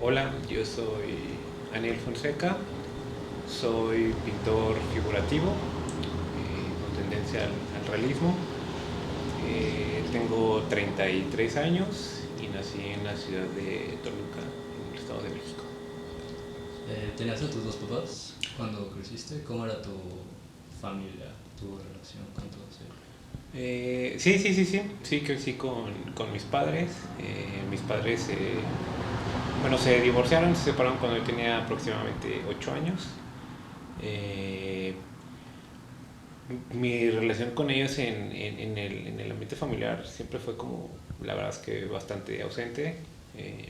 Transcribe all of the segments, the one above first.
Hola, yo soy Aniel Fonseca, soy pintor figurativo con tendencia al realismo. Tengo 33 años y nací en la ciudad de Toluca, en el Estado de México. ¿Tenías a tus dos papás cuando creciste? ¿Cómo era tu familia, tu relación con todos ellos? Sí, crecí con mis padres. Mis padres, bueno, se divorciaron, se separaron cuando yo tenía aproximadamente 8 años. Eh, Mi relación con ellos en el ambiente familiar siempre fue como, la verdad es que bastante ausente.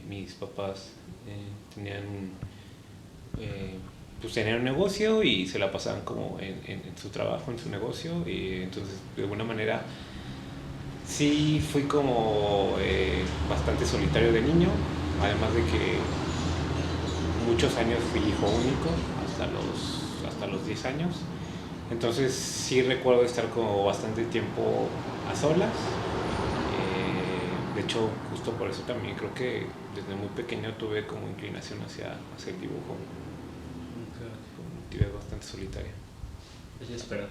Mis papás tenían eh, pues tenían un negocio y se la pasaban como en su trabajo, en su negocio, y entonces de alguna manera sí fui como bastante solitario de niño, además de que muchos años fui hijo único hasta los 10 años. Entonces sí recuerdo estar como bastante tiempo a solas. De hecho, justo por eso también creo que desde muy pequeño tuve como inclinación hacia el dibujo. Nunca. Fue una actividad bastante solitaria. Oye, espera.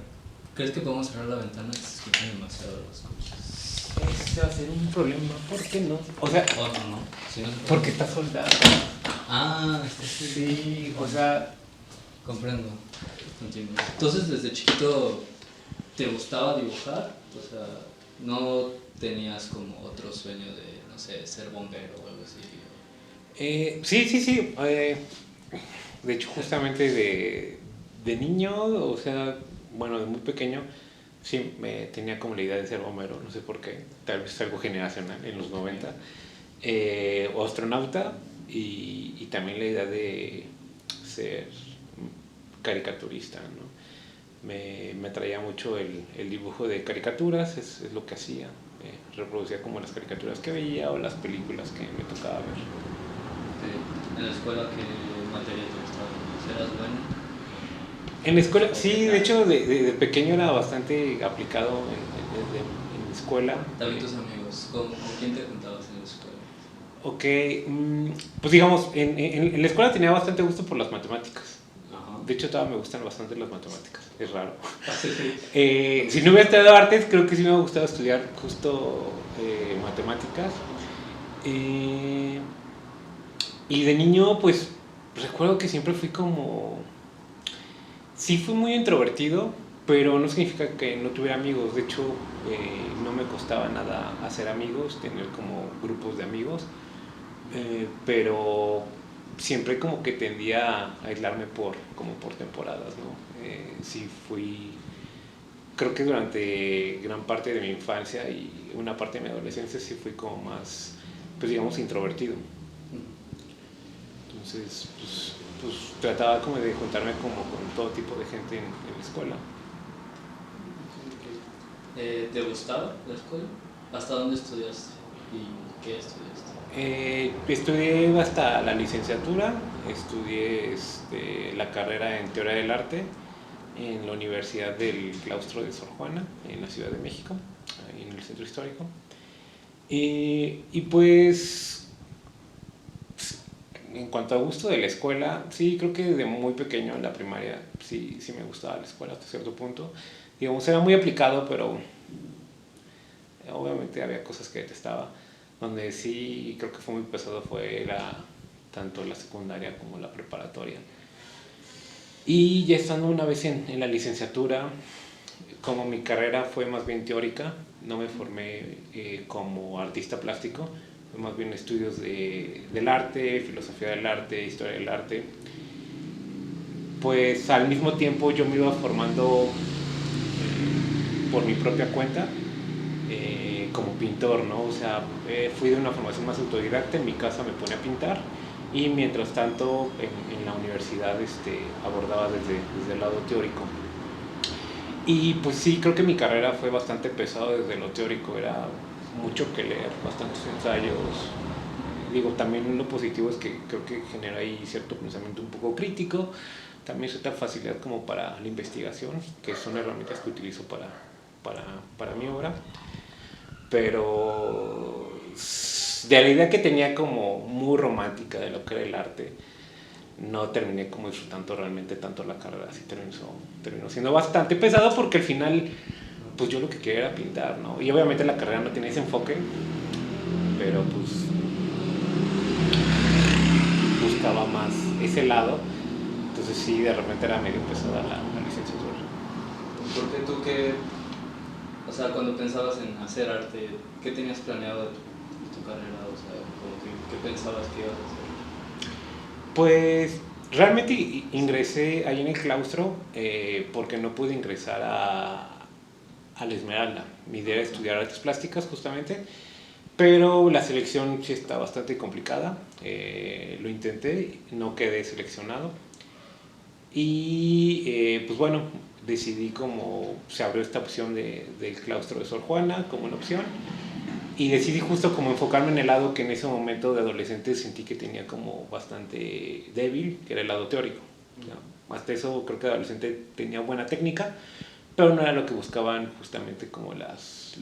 ¿Crees que podemos cerrar la ventana? Se escuchan demasiado las cosas. Este va a ser un problema, ¿por qué no? O sea, Oh, no, no. Si no se puede. porque está soldado. Ah, está Sí, o sea, comprendo. Entiendo. Entonces, desde chiquito, ¿te gustaba dibujar? O sea, ¿no tenías como otro sueño de, no sé, ser bombero o algo así? sí. De hecho, justamente de niño, o sea, bueno, de muy pequeño, sí me tenía como la idea de ser bombero, no sé por qué, tal vez algo generacional en los 90. O astronauta y también la idea de ser caricaturista, ¿no? Me atraía mucho el dibujo de caricaturas, es lo que hacía. Reproducía como las caricaturas que veía o las películas que me tocaba ver. En la escuela, ¿qué materia te gustaba? ¿Eras bueno? En la escuela, ¿O qué sí, de tal? hecho, de pequeño era bastante aplicado en la escuela. También tus amigos, ¿con quién te juntabas en la escuela? Ok, pues digamos, en la escuela tenía bastante gusto por las matemáticas. Ajá. De hecho, todavía me gustan bastante las matemáticas, es raro. Sí. Si no hubiera estudiado artes, creo que sí me hubiera gustado estudiar justo matemáticas. Eh, y de niño, pues recuerdo que siempre fui como... Sí fui muy introvertido, pero no significa que no tuviera amigos. De hecho, no me costaba nada hacer amigos, tener como grupos de amigos. Pero siempre como que tendía a aislarme como por temporadas, ¿no? Sí fui, creo que durante gran parte de mi infancia y una parte de mi adolescencia sí fui como más, pues digamos, introvertido. Entonces, pues trataba como de juntarme como con todo tipo de gente en la escuela. ¿Te gustaba la escuela? ¿Hasta dónde estudiaste? ¿Y qué estudiaste? Estudié hasta la licenciatura, estudié la carrera en Teoría del Arte en la Universidad del Claustro de Sor Juana, en la Ciudad de México, ahí en el centro histórico. Y pues, en cuanto a gusto de la escuela, sí, creo que desde muy pequeño en la primaria, sí me gustaba la escuela hasta cierto punto. Digamos, era muy aplicado, pero obviamente había cosas que detestaba. Donde sí creo que fue muy pesado fue tanto la secundaria como la preparatoria. Y ya estando una vez en la licenciatura, como mi carrera fue más bien teórica, no me formé como artista plástico, fue más bien estudios del arte, filosofía del arte, historia del arte. Pues al mismo tiempo yo me iba formando por mi propia cuenta como pintor, ¿no? O sea, fui de una formación más autodidacta, en mi casa me ponía a pintar y mientras tanto en la universidad abordaba desde el lado teórico. Y pues sí, creo que mi carrera fue bastante pesada desde lo teórico, era mucho que leer, bastantes ensayos. Digo, también lo positivo es que creo que genera ahí cierto pensamiento un poco crítico, también cierta facilidad como para la investigación, que son herramientas que utilizo para mi obra. Pero de la idea que tenía como muy romántica de lo que era el arte, no terminé como disfrutando realmente tanto la carrera, así terminó siendo bastante pesado porque al final, pues yo lo que quería era pintar, ¿no? Y obviamente la carrera no tiene ese enfoque, pero pues buscaba más ese lado, entonces sí, de repente era medio pesada la licenciatura. Porque tú qué, o sea, cuando pensabas en hacer arte, ¿qué tenías planeado de tu carrera? O sea, como que, ¿qué pensabas que ibas a hacer? Pues realmente ingresé ahí en el claustro porque no pude ingresar a la Esmeralda. Mi idea era estudiar artes plásticas justamente, pero la selección sí está bastante complicada. Lo intenté, no quedé seleccionado. Y pues bueno, decidí como se abrió esta opción del claustro de Sor Juana como una opción. Y decidí justo como enfocarme en el lado que en ese momento de adolescente sentí que tenía como bastante débil, que era el lado teórico. ¿No? Hasta eso creo que de adolescente tenía buena técnica, pero no era lo que buscaban justamente como las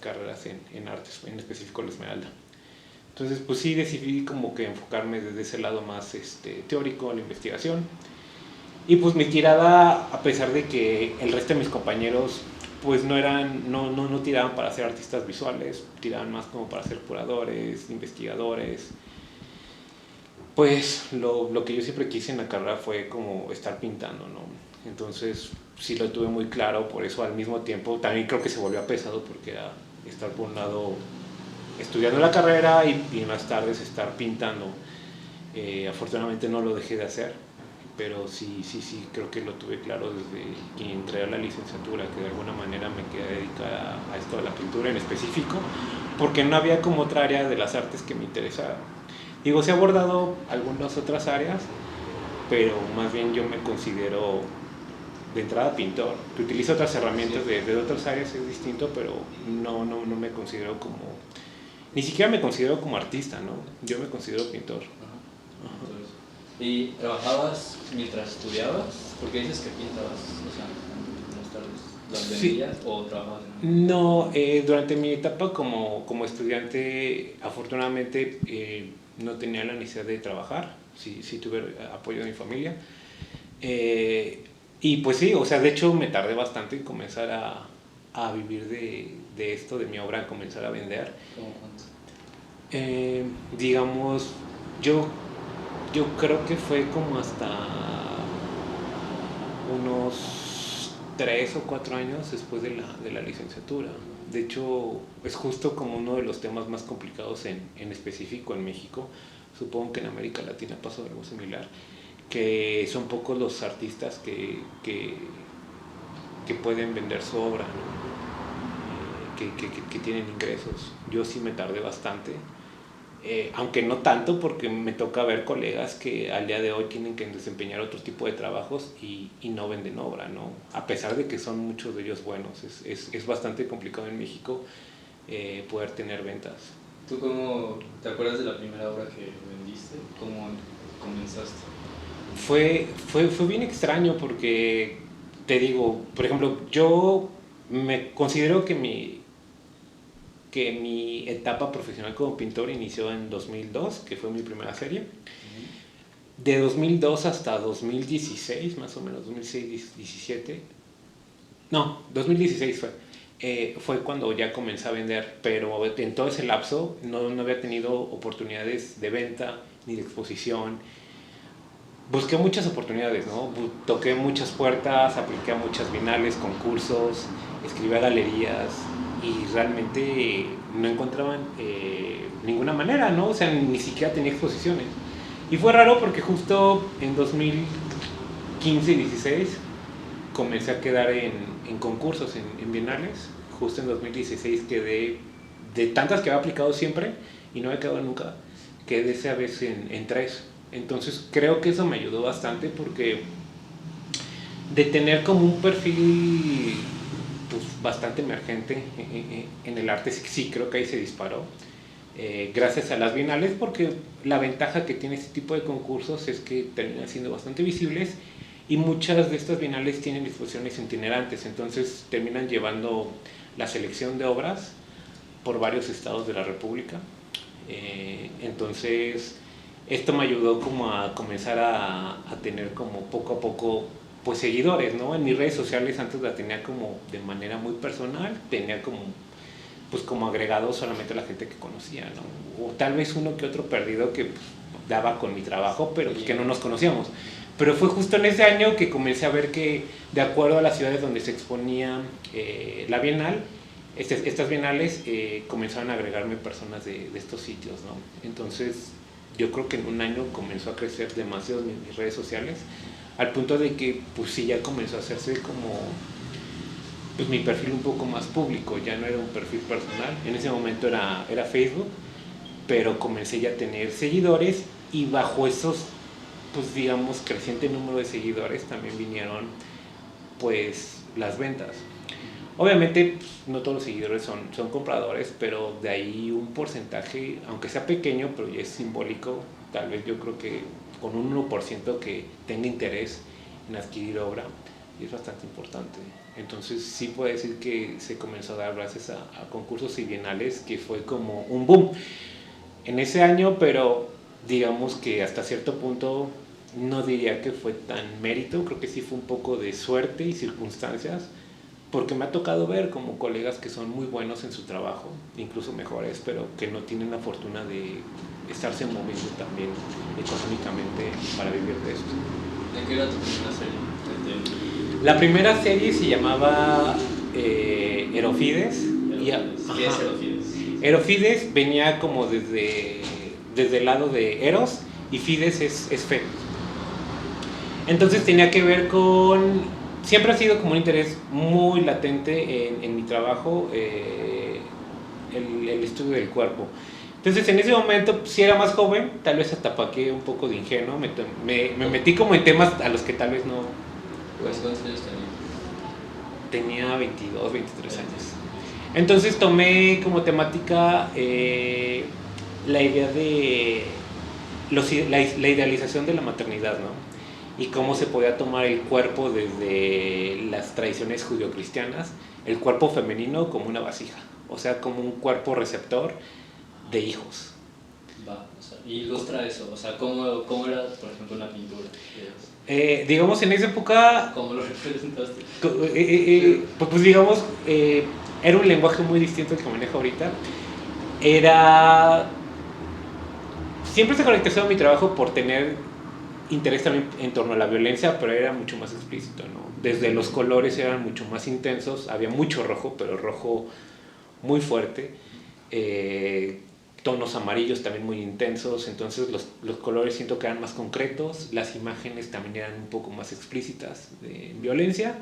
carreras en artes, en específico la Esmeralda. Entonces pues sí decidí como que enfocarme desde ese lado más teórico, en la investigación. Y pues mi tirada, a pesar de que el resto de mis compañeros pues no tiraban para ser artistas visuales, tiraban más como para ser curadores, investigadores. Pues lo que yo siempre quise en la carrera fue como estar pintando, ¿no? Entonces sí lo tuve muy claro, por eso al mismo tiempo también creo que se volvió pesado porque era estar por un lado estudiando la carrera y en las tardes estar pintando. Afortunadamente no lo dejé de hacer, pero sí, creo que lo tuve claro desde que entré a la licenciatura, que de alguna manera me quedé dedicada a esto de la pintura en específico, porque no había como otra área de las artes que me interesara. Digo, se ha abordado algunas otras áreas, pero más bien yo me considero de entrada pintor, que utilizo otras herramientas de otras áreas, es distinto, pero no me considero como, ni siquiera me considero como artista, ¿no? Yo me considero pintor. ¿Y trabajabas mientras estudiabas? Porque dices que pintabas, o sea, más tarde, ¿las vendías o trabajabas en...? No, durante mi etapa como estudiante, afortunadamente no tenía la necesidad de trabajar, sí tuve apoyo de mi familia. Y pues sí, o sea, de hecho me tardé bastante en comenzar a vivir de esto, de mi obra, comenzar a vender. ¿Cómo cuánto? Digamos, yo creo que fue como hasta unos 3 o 4 años después de la licenciatura. De hecho, es justo como uno de los temas más complicados en específico en México. Supongo que en América Latina pasó algo similar, que son pocos los artistas que pueden vender su obra, ¿no? Que tienen ingresos. Yo sí me tardé bastante. Aunque no tanto, porque me toca ver colegas que al día de hoy tienen que desempeñar otro tipo de trabajos y no venden obra, ¿no? A pesar de que son muchos de ellos buenos, es bastante complicado en México poder tener ventas. ¿Tú cómo te acuerdas de la primera obra que vendiste? ¿Cómo comenzaste? Fue bien extraño porque, te digo, por ejemplo, yo me considero que mi etapa profesional como pintor inició en 2002, que fue mi primera serie. De 2002 hasta 2016, más o menos, 2016-17. No, 2016 fue cuando ya comencé a vender, pero en todo ese lapso no había tenido oportunidades de venta ni de exposición. Busqué muchas oportunidades, ¿no? Toqué muchas puertas, apliqué a muchas bienales, concursos, escribí a galerías y realmente no encontraban ninguna manera, ¿no? O sea, ni siquiera tenía exposiciones. Y fue raro porque justo en 2015 y 16 comencé a quedar en concursos, en bienales. Justo en 2016 quedé, de tantas que había aplicado siempre y no había quedado nunca, quedé esa vez en 3. Entonces creo que eso me ayudó bastante porque de tener como un perfil pues, bastante emergente en el arte, sí creo que ahí se disparó. Gracias a las bienales, porque la ventaja que tiene este tipo de concursos es que terminan siendo bastante visibles y muchas de estas bienales tienen exposiciones itinerantes, entonces terminan llevando la selección de obras por varios estados de la República. Entonces, esto me ayudó como a comenzar a tener como poco a poco pues seguidores, ¿no? En mis redes sociales antes la tenía como de manera muy personal, tenía como pues como agregado solamente la gente que conocía, ¿no? O tal vez uno que otro perdido que pues, daba con mi trabajo, pero pues, que no nos conocíamos. Pero fue justo en ese año que comencé a ver que, de acuerdo a las ciudades donde se exponía la Bienal, estas bienales comenzaron a agregarme personas de estos sitios, ¿no? Entonces, yo creo que en un año comenzó a crecer demasiado mis redes sociales, al punto de que, pues sí, ya comenzó a hacerse como pues mi perfil un poco más público, ya no era un perfil personal. En ese momento era Facebook, pero comencé ya a tener seguidores y bajo esos, pues digamos, creciente número de seguidores también vinieron pues las ventas. Obviamente pues, no todos los seguidores son compradores, pero de ahí un porcentaje, aunque sea pequeño, pero ya es simbólico, tal vez yo creo que con un 1% que tenga interés en adquirir obra, y es bastante importante. Entonces sí puedo decir que se comenzó a dar gracias a concursos y bienales, que fue como un boom en ese año, pero digamos que hasta cierto punto no diría que fue tan mérito, creo que sí fue un poco de suerte y circunstancias, porque me ha tocado ver como colegas que son muy buenos en su trabajo, incluso mejores, pero que no tienen la fortuna de estarse moviendo también económicamente para vivir de esto. ¿De qué era tu primera serie? La primera serie se llamaba Erofides. ¿Qué es Erofides? Erofides venía como desde el lado de Eros y Fides es fe. Entonces tenía que ver con... Siempre ha sido como un interés muy latente en mi trabajo el estudio del cuerpo. Entonces en ese momento, si era más joven, tal vez hasta paqué un poco de ingenuo, me metí como en temas a los que tal vez no... Pues, ¿cuántos años tenías? Tenía 22, 23 años. Entonces tomé como temática la idea de la idealización de la maternidad, ¿no? Y cómo se podía tomar el cuerpo desde las tradiciones judio-cristianas, el cuerpo femenino como una vasija, o sea, como un cuerpo receptor de hijos. Va, o sea, ilustra eso, o sea, ¿cómo era, por ejemplo, una pintura? Digamos, en esa época... ¿Cómo lo representaste? Pues digamos, era un lenguaje muy distinto al que manejo ahorita. Siempre se caracterizaba mi trabajo por tener interés también en torno a la violencia, pero era mucho más explícito, ¿no? Desde los colores eran mucho más intensos, había mucho rojo, pero rojo muy fuerte. Tonos amarillos también muy intensos, entonces los colores siento que eran más concretos, las imágenes también eran un poco más explícitas de violencia.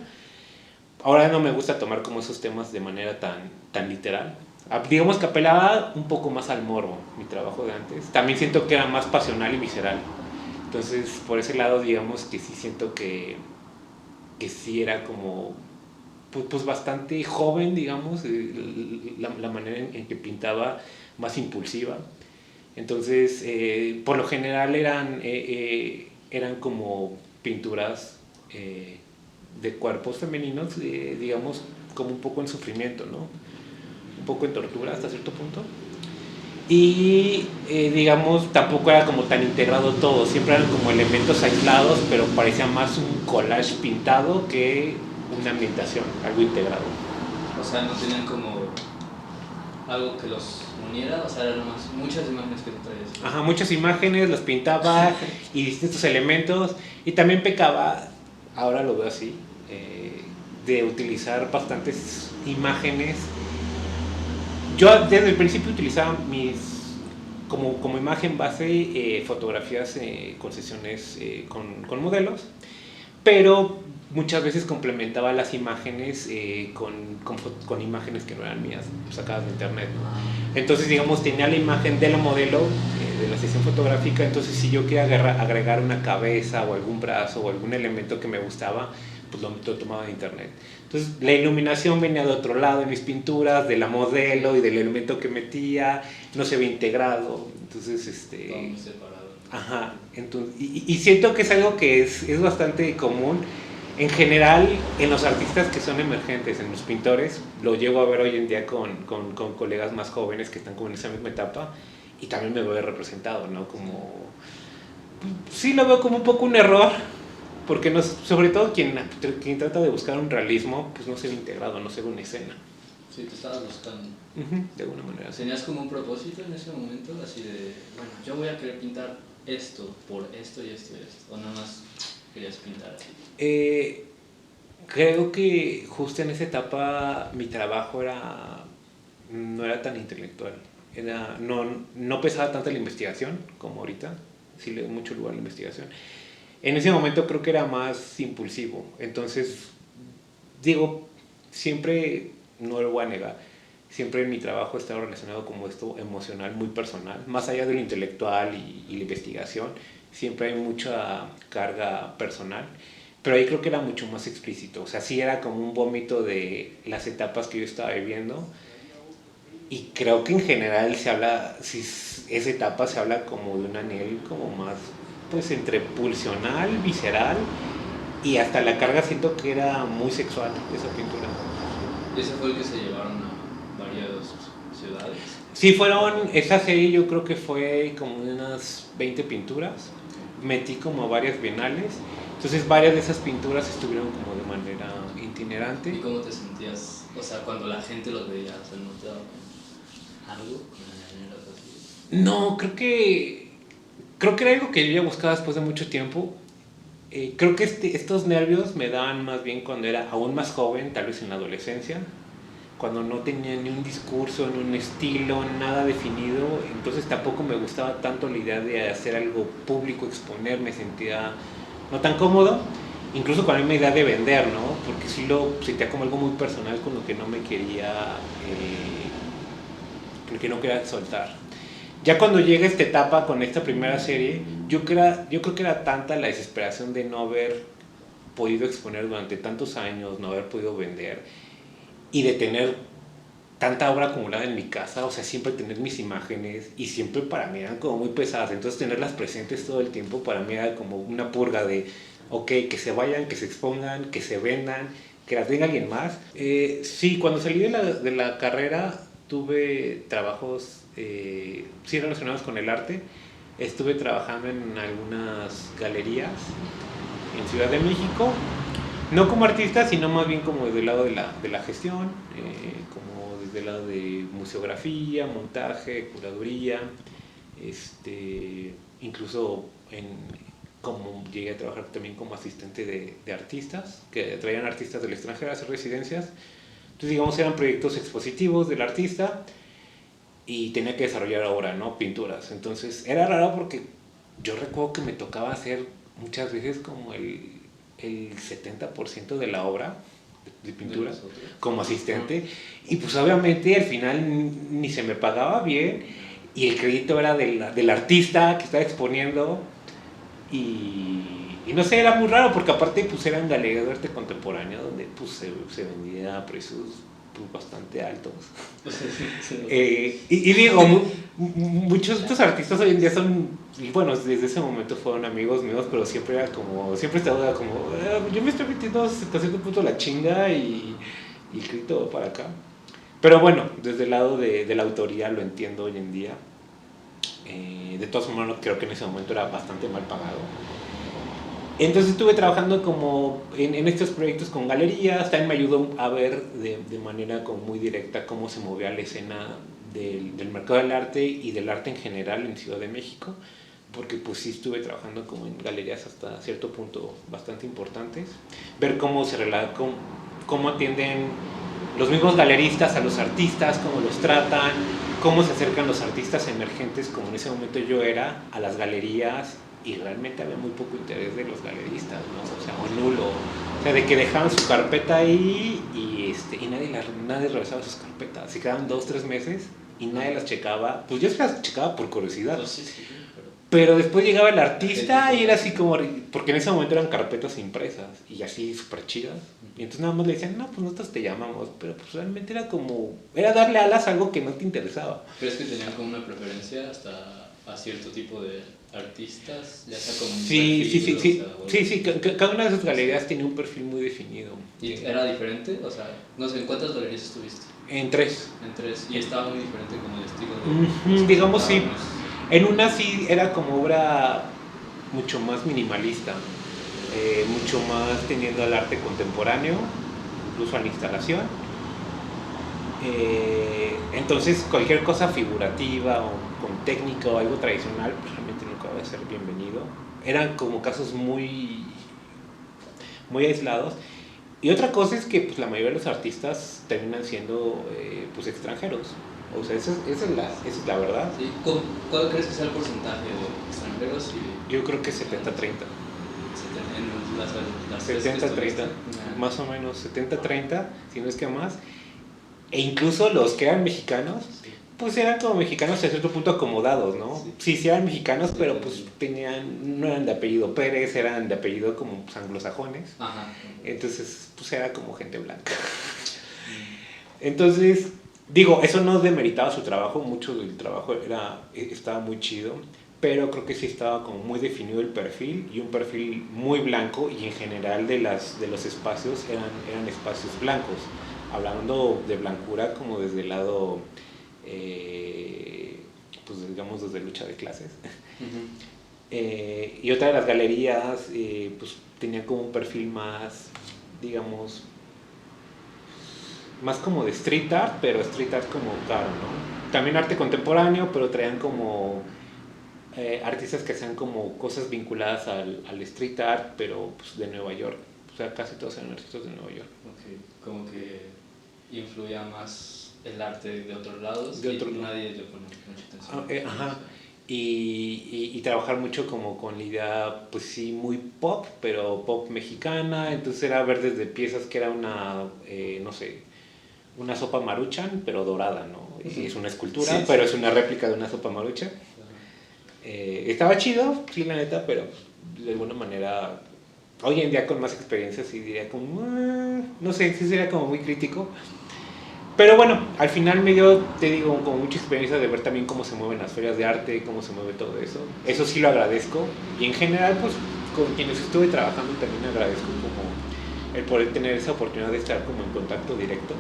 Ahora no me gusta tomar como esos temas de manera tan literal. Digamos que apelaba un poco más al morbo, mi trabajo de antes. También siento que era más pasional y visceral. Entonces, por ese lado, digamos que sí siento que sí era como pues bastante joven, digamos, la manera en que pintaba, más impulsiva. Entonces, por lo general eran como pinturas de cuerpos femeninos, digamos, como un poco en sufrimiento, ¿no? Un poco en tortura hasta cierto punto. Y digamos, tampoco era como tan integrado todo, siempre eran como elementos aislados, pero parecía más un collage pintado que una ambientación, algo integrado. O sea, no tenían como algo que los uniera, o sea, eran nomás muchas imágenes que tú traías. Ajá, muchas imágenes, las pintaba y distintos elementos, y también pecaba, ahora lo veo así, de utilizar bastantes imágenes. Yo desde el principio utilizaba como imagen base fotografías con sesiones con modelos, pero muchas veces complementaba las imágenes con imágenes que no eran mías, sacadas de internet, ¿no? Entonces, digamos, tenía la imagen de la modelo, de la sesión fotográfica, entonces si yo quería agregar una cabeza o algún brazo o algún elemento que me gustaba, pues lo tomaba de internet. Entonces, la iluminación venía de otro lado en mis pinturas, de la modelo y del elemento que metía, no se había integrado, entonces, Todo muy separado. Ajá, entonces, y siento que es algo que es bastante común en general en los artistas que son emergentes, en los pintores. Lo llego a ver hoy en día con colegas más jóvenes que están como en esa misma etapa, y también me veo representado, ¿no? Como, sí lo veo como un poco un error, porque no, sobre todo quien trata de buscar un realismo, pues no se ve integrado, no se ve una escena. Sí, te estabas buscando. De alguna manera. ¿Tenías como un propósito en ese momento? Así de, bueno, yo voy a querer pintar esto, por esto y esto y esto. ¿O nada más querías pintar así? Creo que justo en esa etapa mi trabajo no era tan intelectual. No pesaba tanto la investigación como ahorita. Sí le doy mucho lugar a la investigación. En ese momento creo que era más impulsivo. Entonces, digo, siempre, no lo voy a negar, siempre en mi trabajo he estado relacionado como esto emocional, muy personal. Más allá de lo intelectual y la investigación, siempre hay mucha carga personal. Pero ahí creo que era mucho más explícito. O sea, sí era como un vómito de las etapas que yo estaba viviendo. Y creo que en general se habla, si esa etapa se habla como de un anhel como más, pues entre pulsional, visceral, y hasta la carga siento que era muy sexual esa pintura. ¿Y ese fue el que se llevaron a varias ciudades? Sí, esa serie yo creo que fue como de unas 20 pinturas, metí como varias bienales, entonces varias de esas pinturas estuvieron como de manera itinerante. ¿Y cómo te sentías? O sea, cuando la gente los veía, ¿se notaba algo? No, creo que era algo que yo ya buscaba después de mucho tiempo. Creo que estos nervios me daban más bien cuando era aún más joven, tal vez en la adolescencia, cuando no tenía ni un discurso, ni un estilo, nada definido, entonces tampoco me gustaba tanto la idea de hacer algo público, exponer, me sentía no tan cómodo, incluso con la misma idea de vender, ¿no? Porque sí lo sentía como algo muy personal con lo que no me quería, con lo que no quería soltar. Ya cuando llega esta etapa con esta primera serie, yo creo que era tanta la desesperación de no haber podido exponer durante tantos años, no haber podido vender y de tener tanta obra acumulada en mi casa, o sea, siempre tener mis imágenes y siempre para mí eran como muy pesadas, entonces tenerlas presentes todo el tiempo para mí era como una purga de, ok, que se vayan, que se expongan, que se vendan, que las tenga alguien más. Sí, cuando salí de la carrera tuve trabajos, sí relacionados con el arte, estuve trabajando en algunas galerías en Ciudad de México, no como artista, sino más bien como desde el lado de la gestión, como desde el lado de museografía, montaje, curaduría, incluso como llegué a trabajar también como asistente de artistas, que traían artistas del extranjero a hacer residencias. Entonces, digamos, eran proyectos expositivos del artista y tenía que desarrollar ahora, ¿no? Pinturas. Entonces, era raro porque yo recuerdo que me tocaba hacer muchas veces como el 70% de la obra de pintura como asistente, y pues obviamente al final ni se me pagaba bien y el crédito era del artista que estaba exponiendo y no sé, era muy raro porque aparte pues eran galerías de arte contemporáneo donde pues se vendía a precios pues, bastante altos. Y digo, muchos de estos artistas hoy en día son, bueno, desde ese momento fueron amigos míos, pero siempre era como, siempre estaba como, yo me estoy metiendo hasta cierto punto la chinga y el crédito va para acá. Pero bueno, desde el lado de la autoría lo entiendo hoy en día. De todas formas, creo que en ese momento era bastante mal pagado. Entonces estuve trabajando como en estos proyectos con galerías, también me ayudó a ver de manera como muy directa cómo se movía la escena del mercado del arte y del arte en general en Ciudad de México, porque pues sí estuve trabajando como en galerías hasta cierto punto bastante importantes, ver cómo cómo atienden los mismos galeristas a los artistas, cómo los tratan, cómo se acercan los artistas emergentes, como en ese momento yo era, a las galerías, y realmente había muy poco interés de los galeristas, ¿no? O sea, o nulo. O sea, de que dejaban su carpeta ahí y nadie revisaba sus carpetas. Se quedaban 2-3 meses y nadie las checaba. Pues yo se las checaba por curiosidad. No, sí, pero después llegaba el artista y era así como, porque en ese momento eran carpetas impresas y así súper chidas. Y entonces nada más le decían, no, pues nosotros te llamamos. Pero pues realmente era darle alas a algo que no te interesaba. ¿Crees que tenían como una preferencia hasta a cierto tipo de artistas, ya sea como un Sí, sí, sí, perfil, o sí, sea, sí, sí, cada una de esas galerías tiene un perfil muy definido. ¿y era diferente? O sea, no sé, ¿en cuántas galerías estuviste? En tres. En tres. ¿Y estaba muy diferente como el estilo de los Ujú, que digamos pintaban? sí, en una sí era como obra mucho más minimalista, mucho más teniendo al arte contemporáneo, incluso a la instalación. Entonces cualquier cosa figurativa o con técnica o algo tradicional, pues realmente nunca va a ser bienvenido. Eran como casos muy, muy aislados. Y otra cosa es que pues, la mayoría de los artistas terminan siendo pues, extranjeros. O sea, esa es la verdad. Sí, ¿cuál crees que sea el porcentaje de extranjeros y Yo creo que 70-30. en las tres que 70-30, estuviste? Nah. más o menos 70-30, si no es que más. E incluso los que eran mexicanos, Sí. pues eran como mexicanos a cierto punto acomodados, ¿no? Sí. Sí, sí eran mexicanos, Sí, pero sí, pues sí. no eran de apellido Pérez, eran de apellido como pues, anglosajones. Ajá. Entonces, pues era como gente blanca. Entonces, digo, eso no demeritaba su trabajo, mucho del trabajo estaba muy chido, pero creo que sí estaba como muy definido el perfil y un perfil muy blanco y en general de los espacios eran espacios blancos, hablando de blancura como desde el lado, pues digamos desde lucha de clases. Uh-huh. Y otra de las galerías, pues tenía como un perfil más, digamos, más como de street art, pero street art como caro, ¿no? También arte contemporáneo, pero traían como artistas que hacían como cosas vinculadas al street art, pero pues, de Nueva York. O sea, casi todos eran artistas de Nueva York. Okay. Como que influía más el arte de otros lados De y otro, nadie le pone mucha atención. ajá. Y trabajar mucho como con la idea, pues sí, muy pop, pero pop mexicana. Entonces era ver desde piezas que era una, no sé, una sopa maruchan, pero dorada, ¿no? Y es una escultura, Sí, pero sí. es una réplica de una sopa maruchan. Estaba chido, sí, la neta, pero de alguna manera, hoy en día con más experiencia, sí diría como, no sé, sí sería como muy crítico. Pero bueno, al final me dio, te digo, como mucha experiencia de ver también cómo se mueven las ferias de arte, cómo se mueve todo eso. Eso sí lo agradezco. Y en general, pues con quienes estuve trabajando también agradezco como el poder tener esa oportunidad de estar como en contacto directo.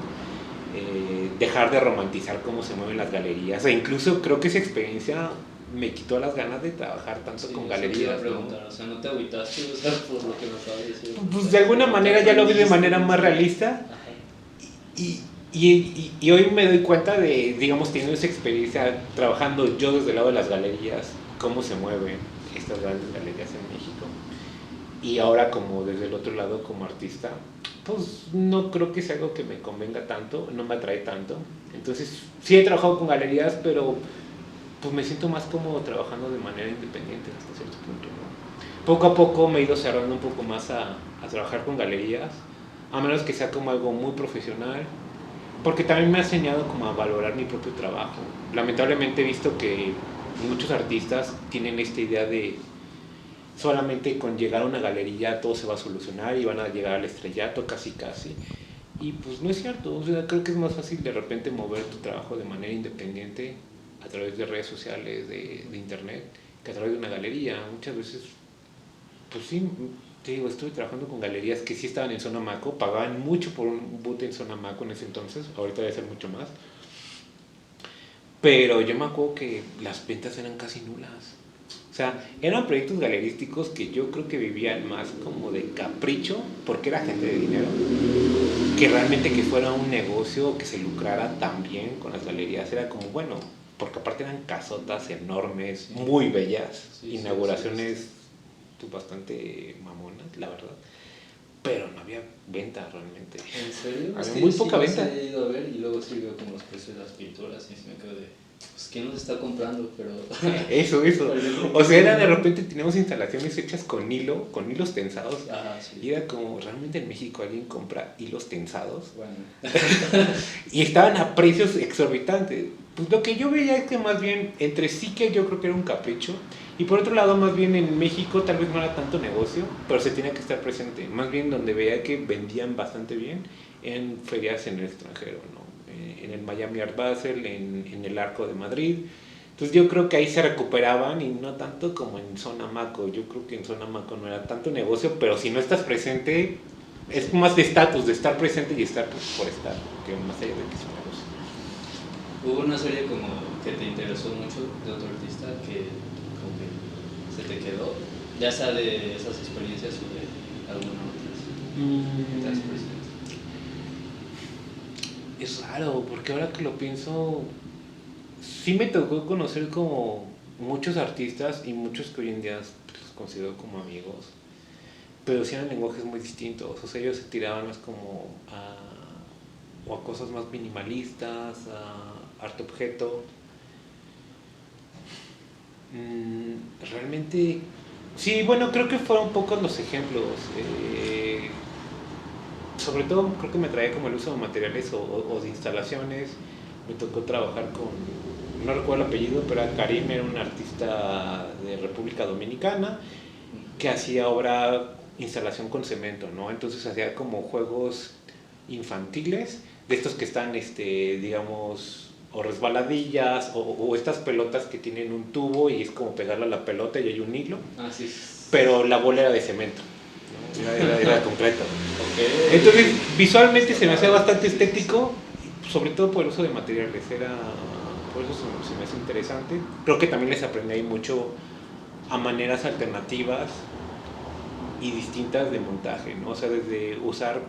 Dejar de romantizar cómo se mueven las galerías. E incluso creo que esa experiencia me quitó las ganas de trabajar tanto Sí, con eso te iba a galerías, preguntar, ¿no? o sea, ¿no te agüitaste, o sea, por lo que me acabas de decir? Pues de alguna manera ya lo vi de manera más realista. Ajá. Y, y hoy me doy cuenta de, digamos, teniendo esa experiencia trabajando yo desde el lado de las galerías, cómo se mueven estas grandes galerías en México. Y ahora como desde el otro lado como artista, pues no creo que sea algo que me convenga tanto, no me atrae tanto. Entonces sí he trabajado con galerías, pero pues me siento más cómodo trabajando de manera independiente hasta cierto punto, ¿no? Poco a poco me he ido cerrando un poco más a trabajar con galerías, a menos que sea como algo muy profesional, porque también me ha enseñado como a valorar mi propio trabajo. Lamentablemente he visto que muchos artistas tienen esta idea de solamente con llegar a una galería todo se va a solucionar y van a llegar al estrellato casi casi. Y pues no es cierto, o sea, creo que es más fácil de repente mover tu trabajo de manera independiente a través de redes sociales, de internet, que a través de una galería. Muchas veces, pues sí, te digo, estuve trabajando con galerías que sí estaban en zona Maco, pagaban mucho por un boot en zona Maco en ese entonces, ahorita debe ser mucho más. Pero yo me acuerdo que las ventas eran casi nulas. O sea, eran proyectos galerísticos que yo creo que vivían más como de capricho, porque era gente de dinero, que realmente que fuera un negocio que se lucrara también con las galerías. Era como, bueno, porque aparte eran casotas enormes, Sí. muy bellas, Sí, inauguraciones sí. pues, bastante mamonas, la verdad. Pero no había venta realmente. ¿En serio? Es Había que muy yo poca sí los venta. he ido a ver y luego sí veo como los precios de las pinturas y sí me quedo de, pues ¿quién los está comprando? Pero... Eso. Pero yo creo O que sea, sí, era de ¿no? repente teníamos instalaciones hechas con hilo, con hilos tensados. Ah, sí. Y era como, ¿realmente en México alguien compra hilos tensados? Bueno. Y estaban a precios exorbitantes. Pues lo que yo veía es que más bien, entre sí que yo creo que era un capricho, y por otro lado, más bien en México tal vez no era tanto negocio, pero se tenía que estar presente. Más bien donde veía que vendían bastante bien en ferias en el extranjero, ¿no? En el Miami Art Basel, en el Arco de Madrid. Entonces yo creo que ahí se recuperaban y no tanto como en Zona Maco. Yo creo que en Zona Maco no era tanto negocio, pero si no estás presente, es más de estatus, de estar presente y estar pues, por estar, que más allá de que es un negocio. ¿Hubo una serie como que te interesó mucho de otro artista que como que se te quedó? Ya sea de esas experiencias o de alguna otras experiencias. Es raro, porque ahora que lo pienso, sí me tocó conocer como muchos artistas y muchos que hoy en día pues, considero como amigos, pero sí eran lenguajes muy distintos. O sea, ellos se tiraban más como o a cosas más minimalistas, a arte objeto. Realmente, sí, bueno, creo que fueron pocos los ejemplos. Sobre todo creo que me traía como el uso de materiales o de instalaciones. Me tocó trabajar con, no recuerdo el apellido, pero era Karim, era un artista de República Dominicana que hacía obra, instalación con cemento, ¿no? Entonces hacía como juegos infantiles, de estos que están, digamos, o resbaladillas, o estas pelotas que tienen un tubo y es como pegarle a la pelota y hay un hilo, Sí. pero la bola era de cemento, ¿no? Era de concreto. Okay. Entonces, visualmente se me hacía bastante estético, sobre todo por el uso de materiales, por eso se me hace interesante. Creo que también les aprendí ahí mucho a maneras alternativas y distintas de montaje, ¿no? O sea, desde usar,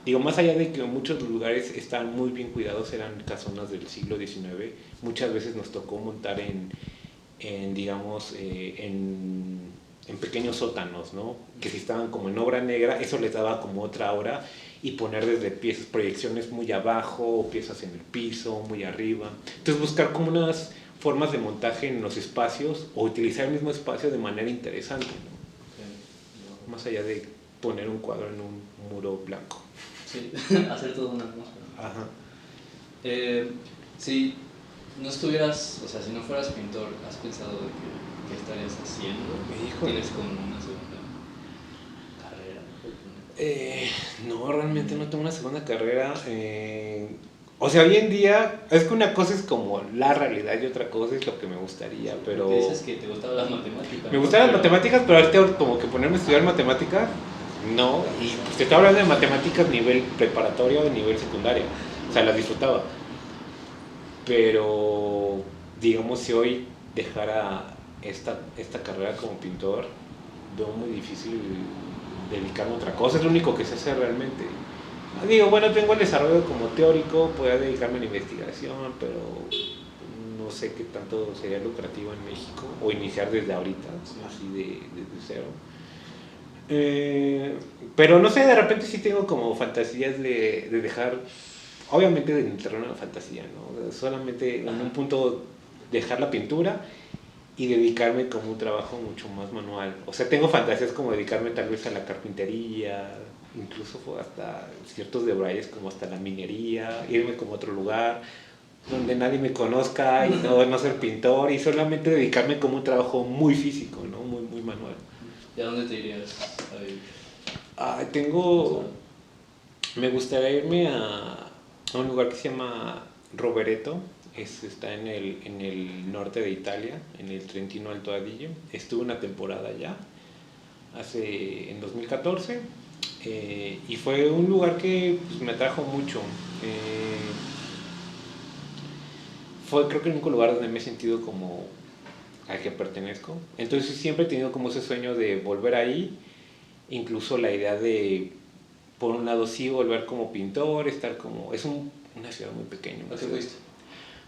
digo, más allá de que muchos lugares están muy bien cuidados, eran casonas del siglo XIX, muchas veces nos tocó montar digamos, en pequeños sótanos, ¿no? Que si estaban como en obra negra, eso les daba como otra hora, y poner desde piezas, proyecciones muy abajo, piezas en el piso, muy arriba. Entonces buscar como unas formas de montaje en los espacios o utilizar el mismo espacio de manera interesante, ¿no? Okay. Más allá de poner un cuadro en un muro blanco. Sí, hacer toda una atmósfera. Ajá. Si no estuvieras, o sea, si no fueras pintor, ¿has pensado de qué estarías haciendo? Híjole. ¿Tienes como una segunda carrera? No, realmente no tengo una segunda carrera. O sea, hoy en día es que una cosa es como la realidad y otra cosa es lo que me gustaría, pero... Porque dices que te gustaban las matemáticas. Me gustaban las matemáticas, pero ahorita como que ponerme a estudiar matemáticas, no. Y pues te estaba hablando de matemáticas nivel preparatoria o nivel secundaria. O sea, las disfrutaba. Pero, digamos, si hoy dejara esta carrera como pintor, veo muy difícil dedicarme a otra cosa. Es lo único que sé hacer realmente. Digo, bueno, tengo el desarrollo como teórico, podría dedicarme a la investigación, pero no sé qué tanto sería lucrativo en México, o iniciar desde ahorita, así desde cero. Pero no sé, de repente sí tengo como fantasías de dejar, obviamente en el terreno de la fantasía, ¿no? Solamente en un punto dejar la pintura y dedicarme como un trabajo mucho más manual. O sea, tengo fantasías como dedicarme tal vez a la carpintería, incluso hasta ciertos debrayes como hasta la minería, irme como a otro lugar donde nadie me conozca y no ser pintor y solamente dedicarme como un trabajo muy físico, ¿no? Muy manual. ¿Y a dónde te irías a vivir? Me gustaría irme a un lugar que se llama Rovereto. Está en el norte de Italia, en el Trentino Alto Adige. Estuve una temporada allá, en 2014, y fue un lugar que pues, me atrajo mucho. Fue creo que el único lugar donde me he sentido como al que pertenezco. Entonces siempre he tenido como ese sueño de volver ahí, incluso la idea de, por un lado sí, volver como pintor, estar como... Es una ciudad muy pequeña. ¿A qué fuiste?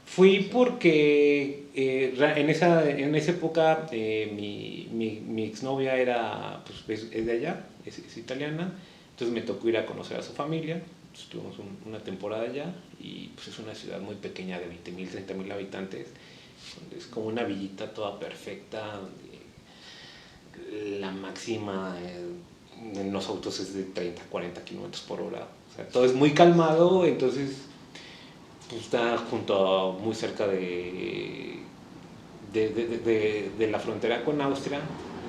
Fui porque en esa época mi exnovia era, pues, es de allá, es italiana, entonces me tocó ir a conocer a su familia. Estuvimos una temporada allá y pues es una ciudad muy pequeña de 20.000, 30.000 habitantes, donde es como una villita toda perfecta, donde la máxima en los autos es de 30, 40 kilómetros por hora. O sea, todo es muy calmado, entonces pues, está muy cerca de la frontera con Austria.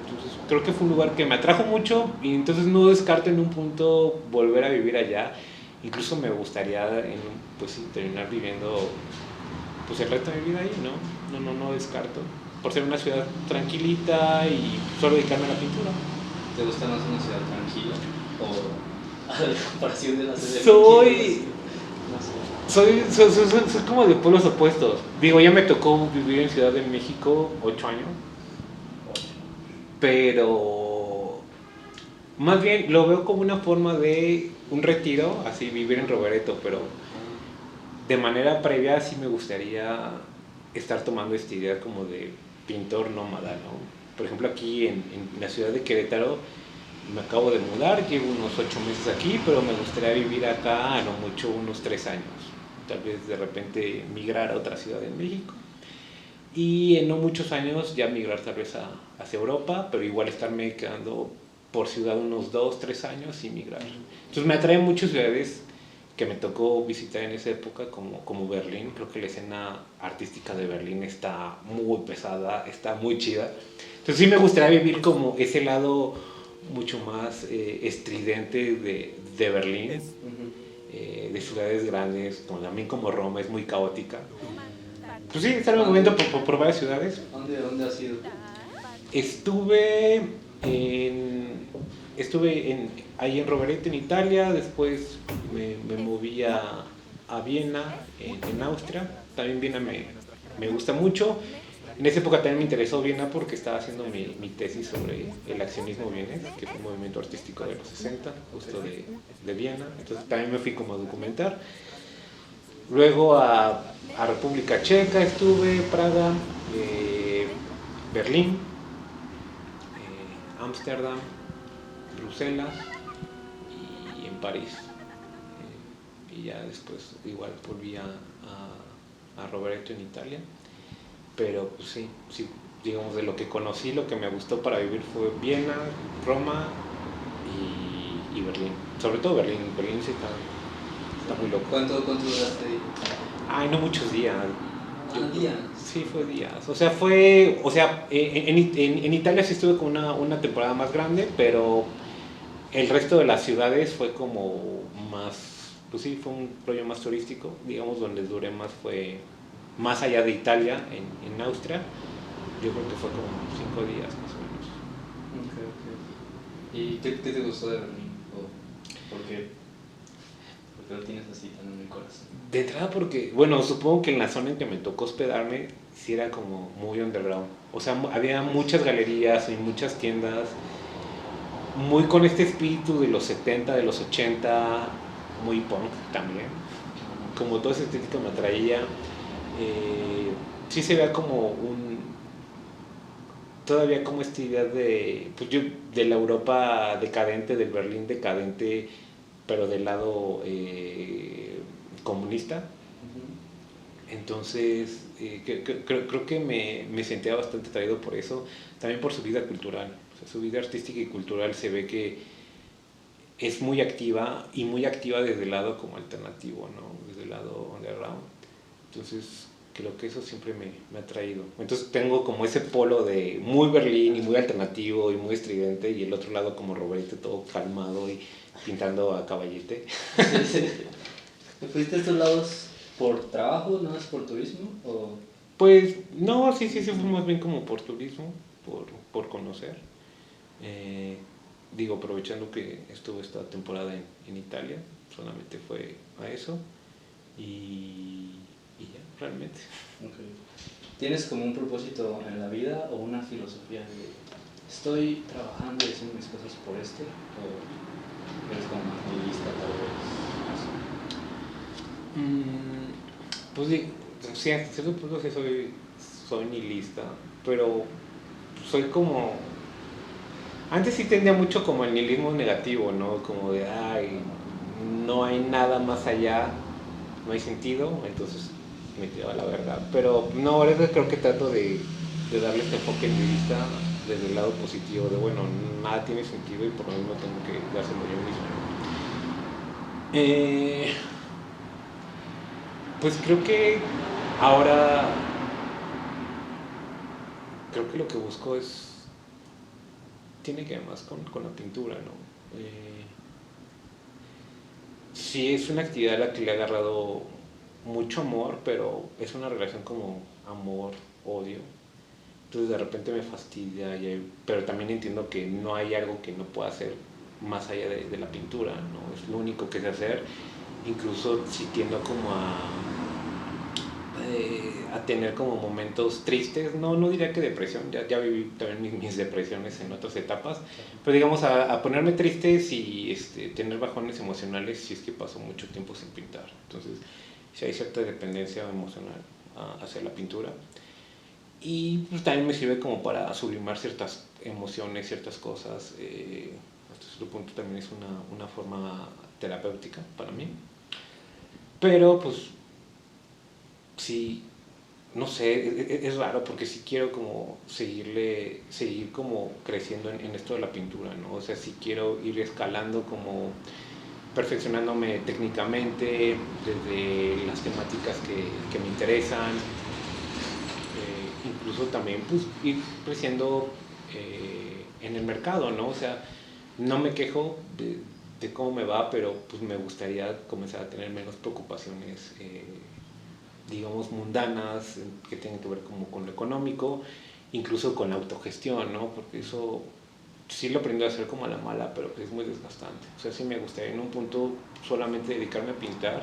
Entonces creo que fue un lugar que me atrajo mucho y entonces no descarto en un punto volver a vivir allá. Incluso me gustaría pues terminar viviendo pues el resto de mi vida ahí, ¿no? no descarto. Por ser una ciudad tranquilita y solo dedicarme a la pintura. ¿Te gusta más una ciudad tranquila o a la comparación de la ciudad de Soy, México? No sé. soy como de pueblos opuestos. Digo, ya me tocó vivir en Ciudad de México 8 años, pero más bien lo veo como una forma de un retiro, así vivir en Rovereto, pero de manera previa sí me gustaría estar tomando esta idea como de pintor nómada, ¿no? Por ejemplo, aquí en la ciudad de Querétaro me acabo de mudar, llevo unos 8 meses aquí, pero me gustaría vivir acá a lo mucho unos 3 años. Tal vez de repente migrar a otra ciudad en México y en no muchos años ya migrar tal vez hacia Europa, pero igual estarme quedando por ciudad unos 2, 3 años y migrar. Entonces me atraen muchas ciudades que me tocó visitar en esa época, como Berlín. Creo que la escena artística de Berlín está muy pesada, está muy chida. Entonces sí me gustaría vivir como ese lado mucho más estridente de Berlín, de ciudades grandes, como, también como Roma, es muy caótica. Pues sí, estar moviendo por varias ciudades. ¿Dónde has ido? Estuve en, ahí en Rovereto, en Italia, después me moví a Viena, en Austria. También Viena me gusta mucho. En esa época también me interesó Viena porque estaba haciendo mi tesis sobre el accionismo vienés, que fue un movimiento artístico de los 60, justo de Viena. Entonces también me fui como a documentar. Luego a República Checa estuve, Praga, Berlín, Ámsterdam, Bruselas y en París. Y ya después igual volví a Rovereto en Italia. Pero pues sí, digamos de lo que conocí, lo que me gustó para vivir fue Viena, Roma y Berlín. Sobre todo Berlín. Berlín sí está muy loco. ¿Cuánto duraste ahí? Ay, no muchos días. Días. Sí, fue días. O sea, en Italia sí estuve con una temporada más grande, pero el resto de las ciudades fue como más, pues sí, fue un rollo más turístico. Digamos, donde duré más fue más allá de Italia, en Austria. Yo creo que fue como 5 días más o menos. Ok. ¿Y qué te gustó de Berlín? ¿Por qué? ¿Por qué lo tienes así tan en el corazón? De entrada porque, bueno, supongo que en la zona en que me tocó hospedarme sí era como muy underground. O sea, había muchas galerías y muchas tiendas, muy con este espíritu de los 70, de los 80, muy punk también. Como toda esa estética me atraía. Sí se vea como todavía como esta idea de la Europa decadente, del Berlín decadente, pero del lado comunista. Entonces, creo que me sentía bastante atraído por eso, también por su vida cultural. O sea, su vida artística y cultural se ve que es muy activa y muy activa desde el lado como alternativo, ¿no? Desde el lado underground. Entonces, creo que eso siempre me ha traído. Entonces, tengo como ese polo de muy Berlín y muy alternativo y muy estridente, y el otro lado como Roberto, todo calmado y pintando a caballete. ¿Fuiste a estos lados por trabajo, no es por turismo? Pues no, sí, fue más bien como por turismo, por conocer. Digo, aprovechando que estuve esta temporada en Italia, solamente fue a eso y ya, realmente. Okay. ¿Tienes como un propósito en la vida o una filosofía de estoy trabajando y haciendo mis cosas por esto? ¿O eres como más nihilista tal vez? Pues sí, hasta cierto punto sí soy nihilista, pero soy como... Antes sí tendía mucho como el nihilismo negativo, ¿no? Como de, ay, no hay nada más allá, no hay sentido, entonces me tiraba la verdad. Pero no, ahora creo que trato de darle este enfoque nihilista desde el lado positivo, de bueno, nada tiene sentido y por lo mismo tengo que dárselo yo mismo. Pues creo que ahora, creo que lo que busco tiene que ver más con la pintura, ¿no? Sí, es una actividad a la que le he agarrado mucho amor, pero es una relación como amor odio. Entonces de repente me fastidia, pero también entiendo que no hay algo que no pueda hacer más allá de la pintura, ¿no? Es lo único que sé hacer, incluso si tiendo como a tener como momentos tristes, no diría que depresión, ya viví también mis depresiones en otras etapas, pero digamos a ponerme tristes y tener bajones emocionales si es que paso mucho tiempo sin pintar. Entonces si hay cierta dependencia emocional hacia la pintura. Y pues también me sirve como para sublimar ciertas emociones, ciertas cosas. Hasta cierto punto también es una forma terapéutica para mí. Pero pues sí, no sé, es raro porque sí quiero como seguir como creciendo en esto de la pintura, ¿no? O sea, sí quiero ir escalando como perfeccionándome técnicamente desde las temáticas que me interesan, incluso también pues ir creciendo en el mercado, ¿no? O sea, no me quejo de cómo me va, pero pues me gustaría comenzar a tener menos preocupaciones, digamos, mundanas, que tienen que ver como con lo económico, incluso con la autogestión, ¿no? Porque eso sí lo aprendí a hacer como a la mala, pero es muy desgastante. O sea, sí me gustaría en un punto solamente dedicarme a pintar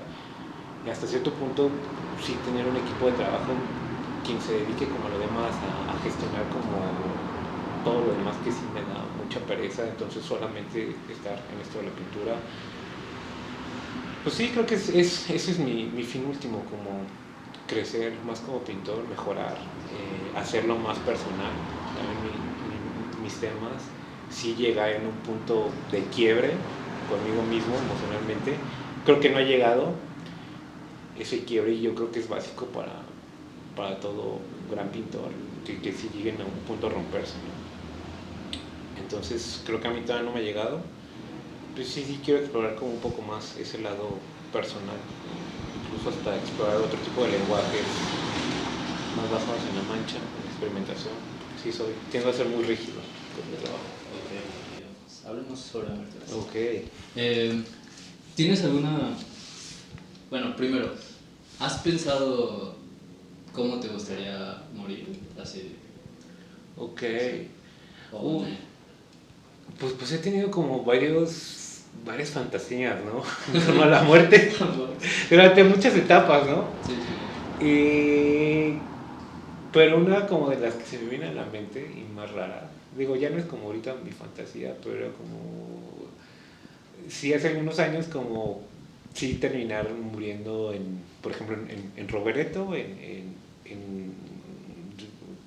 y hasta cierto punto sí tener un equipo de trabajo quien se dedique como a lo demás, a gestionar como todo lo demás que sí me da mucha pereza, entonces solamente estar en esto de la pintura. Pues sí, creo que ese es mi fin último, como crecer más como pintor, mejorar, hacerlo más personal, también mis temas, sí llegar en un punto de quiebre conmigo mismo emocionalmente, creo que no ha llegado ese quiebre y yo creo que es básico para todo gran pintor, que si lleguen a un punto a romperse, ¿no? Entonces creo que a mí todavía no me ha llegado, pues sí quiero explorar como un poco más ese lado personal, incluso hasta explorar otro tipo de lenguajes más basados en la mancha, en la experimentación. Sí, tiendo a ser muy rígido con mi trabajo. Ok, hablemos sobre arte. Ok. ¿Tienes alguna... Bueno, primero, ¿has pensado cómo te gustaría morir? Así, Ok. así. O Uh, pues he tenido como varias fantasías, ¿no? En torno a la muerte durante muchas etapas, ¿no? sí, Pero una como de las que se me viene a la mente y más rara, digo, ya no es como ahorita mi fantasía, pero era como, sí hace algunos años como, sí terminar muriendo por ejemplo, en Rovereto,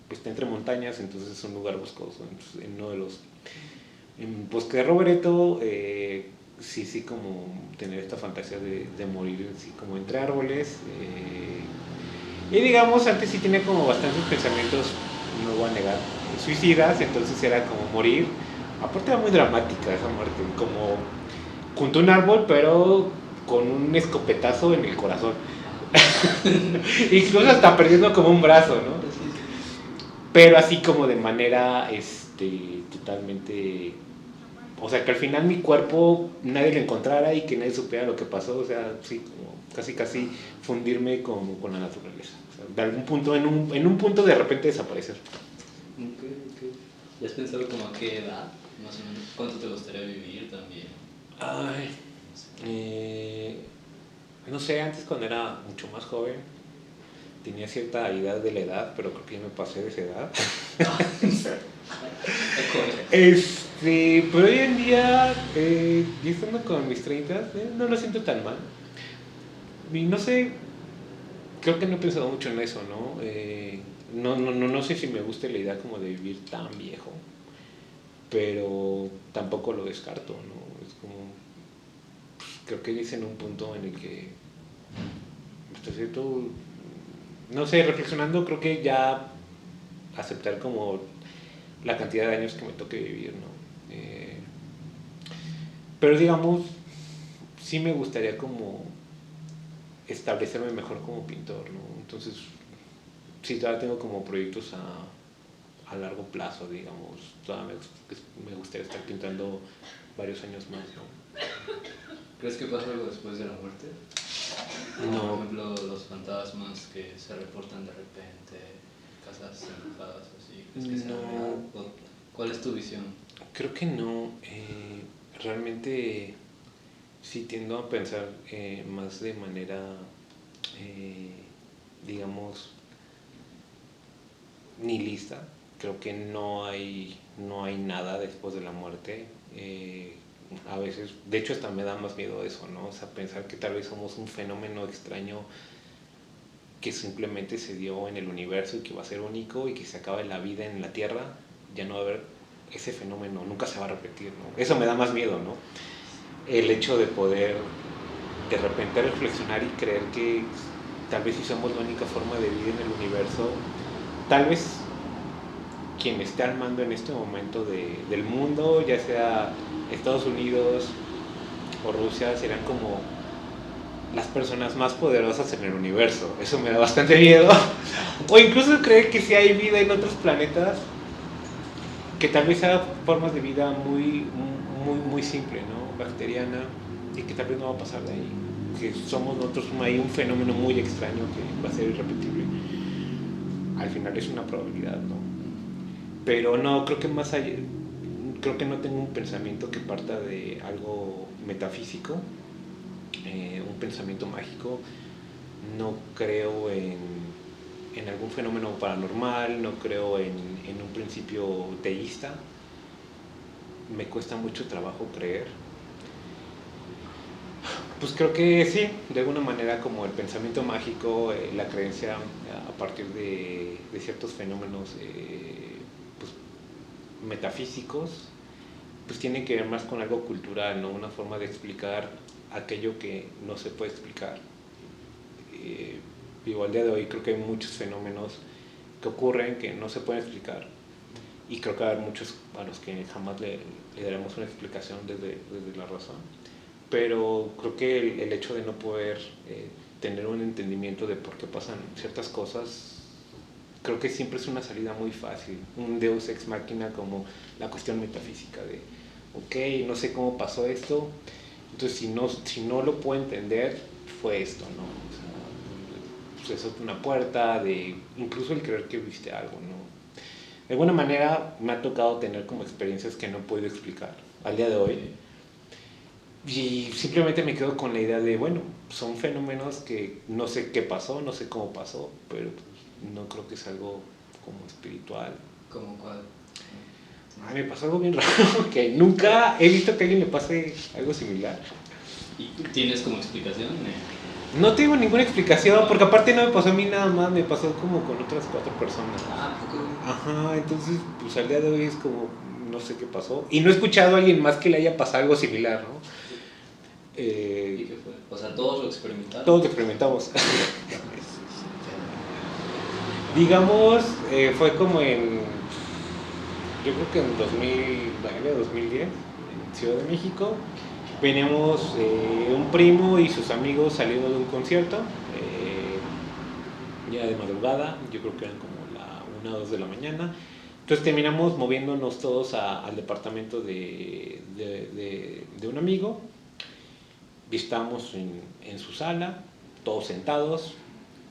está entre montañas, entonces es un lugar boscoso, entonces, en uno de los, en Bosque de Rovereto, sí, como tener esta fantasía de morir, sí, como entre árboles, y digamos, antes sí tenía como bastantes pensamientos, no voy a negar, suicidas, entonces era como morir. Aparte era muy dramática esa muerte, como junto a un árbol, pero con un escopetazo en el corazón. Incluso hasta perdiendo como un brazo, ¿no? Pero así como de manera totalmente... O sea, que al final mi cuerpo nadie lo encontrara y que nadie supiera lo que pasó. O sea, sí, como casi fundirme con la naturaleza. O sea, de algún punto, en un punto de repente desaparecer. Ok. ¿Y has pensado como a qué edad, más o menos? ¿Cuánto te gustaría vivir también? Ay, no sé, antes cuando era mucho más joven tenía cierta idea de la edad, pero creo que ya me pasé de esa edad. Pero hoy en día, ya estando con mis 30, no lo siento tan mal. Y no sé, creo que no he pensado mucho en eso, ¿no? No sé si me gusta la idea como de vivir tan viejo, pero tampoco lo descarto, ¿no? Es como, creo que dice en un punto en el que, hasta cierto, no sé, reflexionando, creo que ya aceptar como la cantidad de años que me toque vivir, ¿no? Pero digamos, sí me gustaría como establecerme mejor como pintor, ¿no? Entonces, sí, todavía tengo como proyectos a largo plazo, digamos, todavía me gustaría estar pintando varios años más, ¿no? ¿Crees que pasa algo después de la muerte? Como No. por ejemplo los fantasmas que se reportan de repente. casas embrujadas o así? ¿Crees que sea No. real? ¿Cuál es tu visión? Creo que no. Realmente sí tiendo a pensar más de manera, eh, digamos, nihilista. Creo que no hay nada después de la muerte. A veces, de hecho, hasta me da más miedo eso, ¿no? O sea, pensar que tal vez somos un fenómeno extraño que simplemente se dio en el universo y que va a ser único y que se acabe la vida en la Tierra, ya no va a haber ese fenómeno, nunca se va a repetir, ¿no? Eso me da más miedo, ¿no? El hecho de poder de repente reflexionar y creer que tal vez si somos la única forma de vida en el universo, tal vez quien esté al mando en este momento del mundo, ya sea Estados Unidos o Rusia, serán como las personas más poderosas en el universo. Eso me da bastante miedo. O incluso creer que si hay vida en otros planetas, que tal vez sea formas de vida muy simple, ¿no? Bacteriana, y que tal vez no va a pasar de ahí. Que somos nosotros hay un fenómeno muy extraño que va a ser irrepetible. Al final es una probabilidad, ¿no? Pero no, creo que más allá, creo que no tengo un pensamiento que parta de algo metafísico, un pensamiento mágico. No creo en algún fenómeno paranormal, no creo en un principio teísta. Me cuesta mucho trabajo creer. Pues creo que sí, de alguna manera como el pensamiento mágico, la creencia a partir de ciertos fenómenos pues, metafísicos, pues tiene que ver más con algo cultural, ¿no? Una forma de explicar aquello que no se puede explicar. Al día de hoy creo que hay muchos fenómenos que ocurren que no se pueden explicar y creo que hay muchos a los que jamás le daremos una explicación desde la razón, pero creo que el hecho de no poder tener un entendimiento de por qué pasan ciertas cosas, creo que siempre es una salida muy fácil, un deus ex machina, como la cuestión metafísica de ok, no sé cómo pasó esto, entonces si no lo puedo entender, fue esto, ¿no? O sea, pues eso es una puerta, de incluso el creer que viste algo, ¿no? De alguna manera me ha tocado tener como experiencias que no puedo explicar al día de hoy y simplemente me quedo con la idea de, bueno, son fenómenos que no sé qué pasó, no sé cómo pasó, pero pues, no creo que es algo como espiritual. ¿Cómo cuál? Me pasó algo bien raro, que nunca he visto que a alguien le pase algo similar. ¿Y tienes como explicación? No tengo ninguna explicación, porque aparte no me pasó a mí nada más, me pasó como con otras 4 personas. ¿Poco? Ajá, entonces pues al día de hoy es como, no sé qué pasó. Y no he escuchado a alguien más que le haya pasado algo similar, ¿no? ¿Y qué fue? O sea, todos lo experimentaron. Todos lo experimentamos. Digamos, fue como yo creo que en 2009, 2010, en Ciudad de México. Veníamos un primo y sus amigos saliendo de un concierto, ya de madrugada, yo creo que eran como la 1 o 2 de la mañana. Entonces terminamos moviéndonos todos al departamento de un amigo. Estábamos en su sala, todos sentados,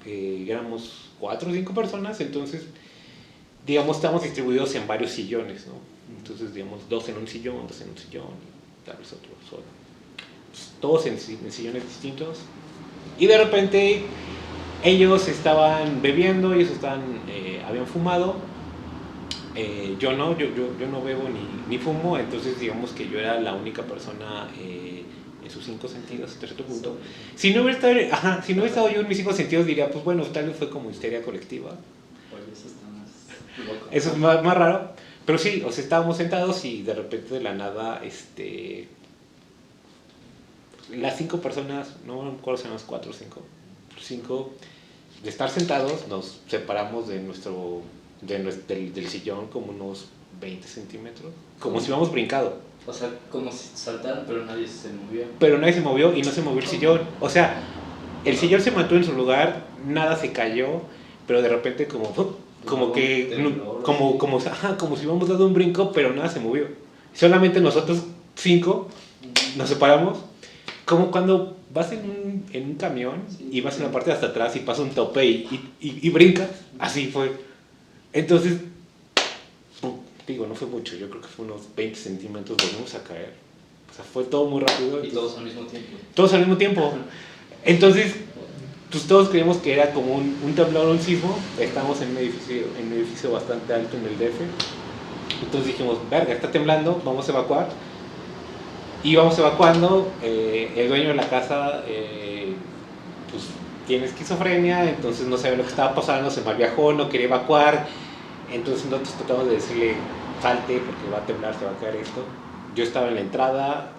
éramos 4 o 5 personas, entonces digamos estamos distribuidos en varios sillones, ¿no? Entonces digamos 2 en un sillón, 2 en un sillón, tal vez otro solo. Todos en sillones distintos. Y de repente ellos estaban bebiendo, ellos habían fumado. Yo no bebo ni fumo, entonces digamos que yo era la única persona en sus 5 sentidos hasta cierto punto. Si no hubiera estado yo en mis 5 sentidos, diría, pues bueno, tal vez fue como histeria colectiva. Oye, eso está más loco. Eso es más raro. Pero sí, o sea, estábamos sentados y de repente de la nada, las 5 personas, no me acuerdo si eran 4 o 5, de estar sentados, nos separamos del sillón como unos 20 centímetros, como si hubiéramos brincado. O sea, como si saltaran, pero nadie se movió. Pero nadie se movió y no se movió el sillón. O sea, el sillón se mantuvo en su lugar, nada se cayó, pero de repente como si hubiéramos dado un brinco, pero nada se movió. Solamente nosotros 5 nos separamos. Como cuando vas en un camión y vas en la parte de hasta atrás y pasa un tope y brincas, así fue. Entonces, digo, no fue mucho, yo creo que fue unos 20 centímetros, volvimos a caer. O sea, fue todo muy rápido. Y todos al mismo tiempo. Todos al mismo tiempo. Entonces, pues todos creímos que era como un temblor o un sismo. Estábamos en un edificio bastante alto en el DF. Entonces dijimos, verga, está temblando, vamos a evacuar. Y íbamos evacuando. El dueño de la casa pues tiene esquizofrenia, entonces no sabía lo que estaba pasando, se malviajó, no quería evacuar. Entonces nosotros tratamos de decirle, salte porque va a temblar, se va a caer esto. Yo estaba en la entrada,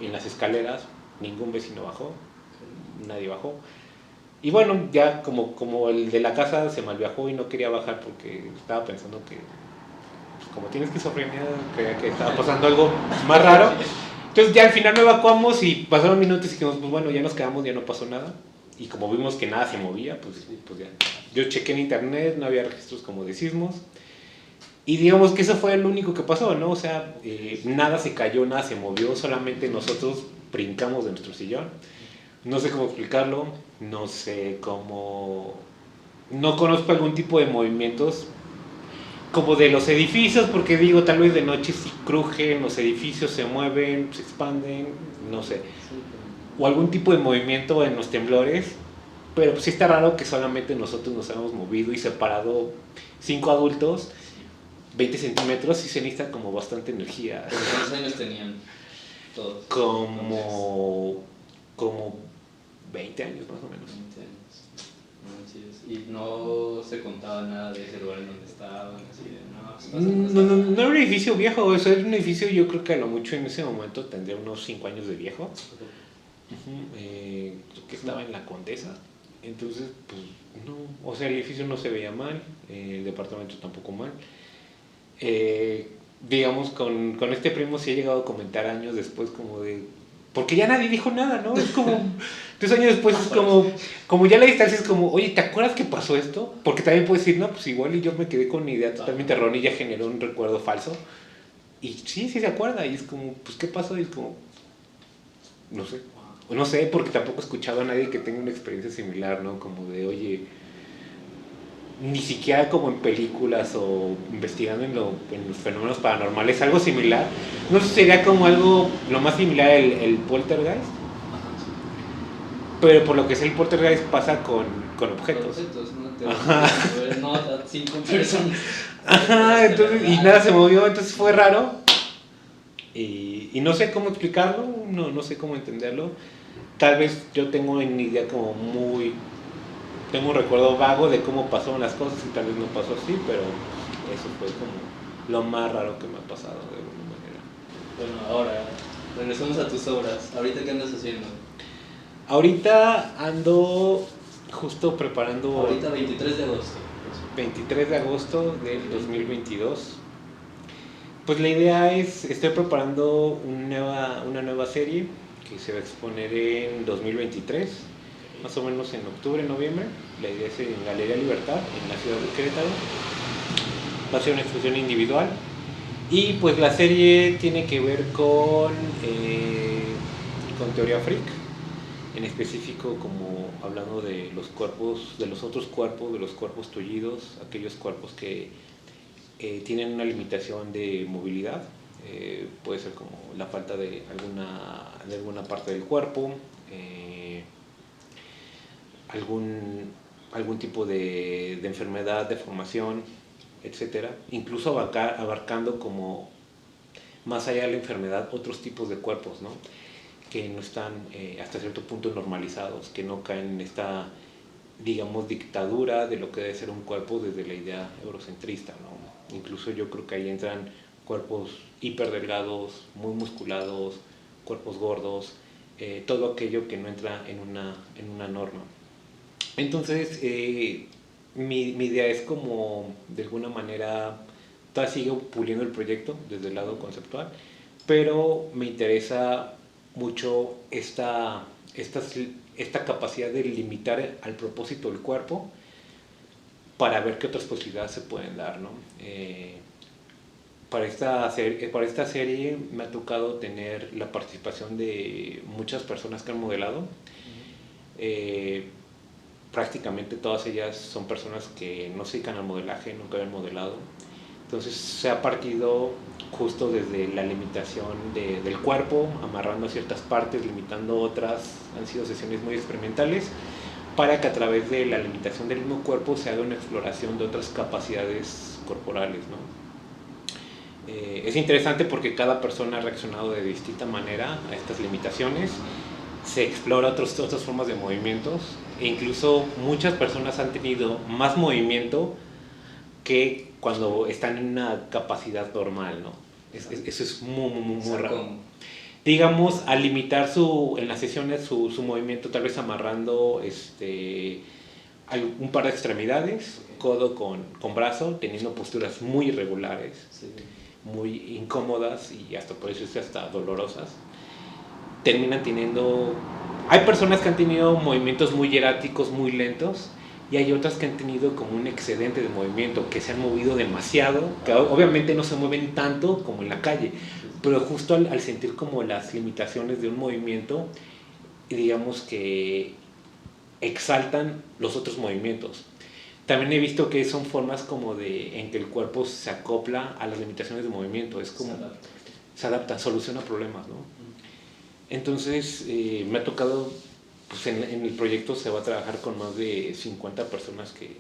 en las escaleras, ningún vecino bajó, nadie bajó. Y bueno, ya como el de la casa se malviajó y no quería bajar porque estaba pensando que, pues, como tiene esquizofrenia, creía que estaba pasando algo más raro. Entonces ya al final no evacuamos y pasaron minutos y dijimos, pues bueno, ya nos quedamos, ya no pasó nada. Y como vimos que nada se movía, pues ya. Yo chequé en internet, no había registros como de sismos. Y digamos que eso fue lo único que pasó, ¿no? O sea, nada se cayó, nada se movió, solamente nosotros brincamos de nuestro sillón. No sé cómo explicarlo, no sé cómo... No conozco algún tipo de movimientos como de los edificios, porque digo, tal vez de noche sí crujen, los edificios se mueven, se expanden, no sé. O algún tipo de movimiento en los temblores, pero pues sí está raro que solamente nosotros nos hemos movido y separado 5 adultos, 20 centímetros, y se necesita como bastante energía. ¿Cuántos años tenían todos? Como 20 años más o menos. 20 años. Y no se contaba nada de ese lugar en donde estaban, así de, no era un edificio viejo, eso era un edificio, yo creo que a lo mucho en ese momento tendría unos 5 años de viejo. Creo que estaba en la Condesa. Entonces, pues no, o sea, el edificio no se veía mal, el departamento tampoco mal. Digamos, con este primo sí he llegado a comentar años después como de... Porque ya nadie dijo nada, ¿no? Es como... 3 años después es como ya la distancia es como, oye, ¿te acuerdas que pasó esto? Porque también puedes decir, no, pues igual y yo me quedé con una idea totalmente errónea y ya generó un recuerdo falso. Y sí se acuerda y es como, pues ¿qué pasó? Y es como, no sé, porque tampoco he escuchado a nadie que tenga una experiencia similar, ¿no? Como de, oye, ni siquiera como en películas o investigando en los fenómenos paranormales, algo similar. No sé, sería como algo, lo más similar el poltergeist. Pero por lo que sé, el poltergeist pasa con objetos. No, 5 personas. Ajá, entonces, y nada se movió, entonces fue raro. Y no sé cómo explicarlo, no sé cómo entenderlo. Tal vez yo tengo una idea como tengo un recuerdo vago de cómo pasaron las cosas y tal vez no pasó así, pero eso fue como lo más raro que me ha pasado de alguna manera. Bueno, ahora, regresamos a tus obras. ¿Ahorita qué andas haciendo? Ahorita ando justo preparando... Ahorita 23 de agosto. 23 de agosto del 2022. Pues la idea es, estoy preparando una nueva serie que se va a exponer en 2023, más o menos en octubre, noviembre. La idea es en Galería Libertad, en la ciudad de Querétaro. Va a ser una exposición individual. Y pues la serie tiene que ver con teoría freak, en específico como hablando de los cuerpos, de los otros cuerpos, de los cuerpos tullidos, aquellos cuerpos que tienen una limitación de movilidad, puede ser como la falta de alguna parte del cuerpo, algún tipo de enfermedad, deformación, etcétera, incluso abarcando como más allá de la enfermedad otros tipos de cuerpos, ¿no? Que no están hasta cierto punto normalizados, que no caen en esta, digamos, dictadura de lo que debe ser un cuerpo desde la idea eurocentrista, ¿no? Incluso yo creo que ahí entran cuerpos hiperdelgados, muy musculados, cuerpos gordos, todo aquello que no entra en una norma. Entonces, mi idea es como, de alguna manera, todavía sigo puliendo el proyecto desde el lado conceptual, pero me interesa mucho esta capacidad de limitar al propósito del cuerpo para ver qué otras posibilidades se pueden dar, ¿no? Para esta serie me ha tocado tener la participación de muchas personas que han modelado. prácticamente todas ellas son personas que no se dedican al modelaje, nunca habían modelado. Entonces se ha partido justo desde la limitación del cuerpo, amarrando ciertas partes, limitando otras. Han sido sesiones muy experimentales para que a través de la limitación del mismo cuerpo se haga una exploración de otras capacidades corporales, ¿no? Es interesante porque cada persona ha reaccionado de distinta manera a estas limitaciones. Se explora otras formas de movimientos e incluso muchas personas han tenido más movimiento que cuando están en una capacidad normal, ¿no? Eso es muy raro. Digamos, al limitar en las sesiones su movimiento, tal vez amarrando un par de extremidades, codo con brazo, teniendo posturas muy irregulares, sí, muy incómodas y hasta por eso es hasta dolorosas, terminan teniendo... Hay personas que han tenido movimientos muy hieráticos, muy lentos, y hay otras que han tenido como un excedente de movimiento, que se han movido demasiado, que obviamente no se mueven tanto como en la calle, pero justo al sentir como las limitaciones de un movimiento, digamos que exaltan los otros movimientos. También he visto que son formas como en que el cuerpo se acopla a las limitaciones de movimiento, es como se adapta, soluciona problemas, ¿no? Entonces me ha tocado, pues en el proyecto se va a trabajar con más de 50 personas que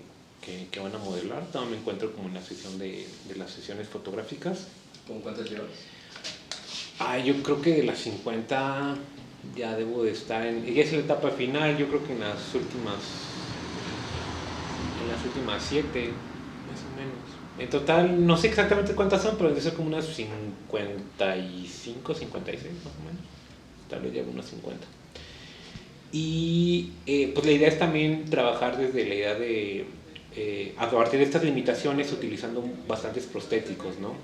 van a modelar. También me encuentro como en la sesión de las sesiones fotográficas. ¿Cómo cuántas llevas? Yo creo que de las 50 ya debo de estar ya es la etapa final, yo creo que en las últimas 7, más o menos. En total, no sé exactamente cuántas son, pero debe ser como unas 55, 56 más o menos. Tal vez ya unas 50. Y pues la idea es también trabajar desde la idea de, a partir de estas limitaciones, utilizando bastantes prostéticos, ¿no?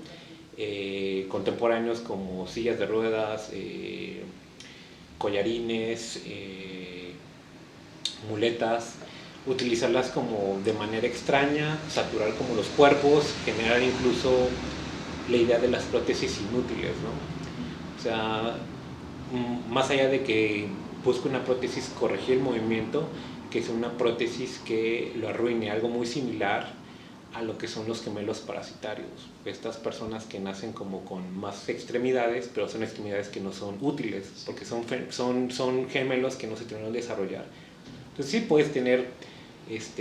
Contemporáneos como sillas de ruedas, collarines, muletas, utilizarlas como de manera extraña, saturar como los cuerpos, generar incluso la idea de las prótesis inútiles, ¿no? O sea, más allá de que busque una prótesis corregir el movimiento, que es una prótesis que lo arruine, algo muy similar a lo que son los gemelos parasitarios. Estas personas que nacen como con más extremidades, pero son extremidades que no son útiles, porque son gemelos que no se terminaron de desarrollar. Entonces sí puedes tener,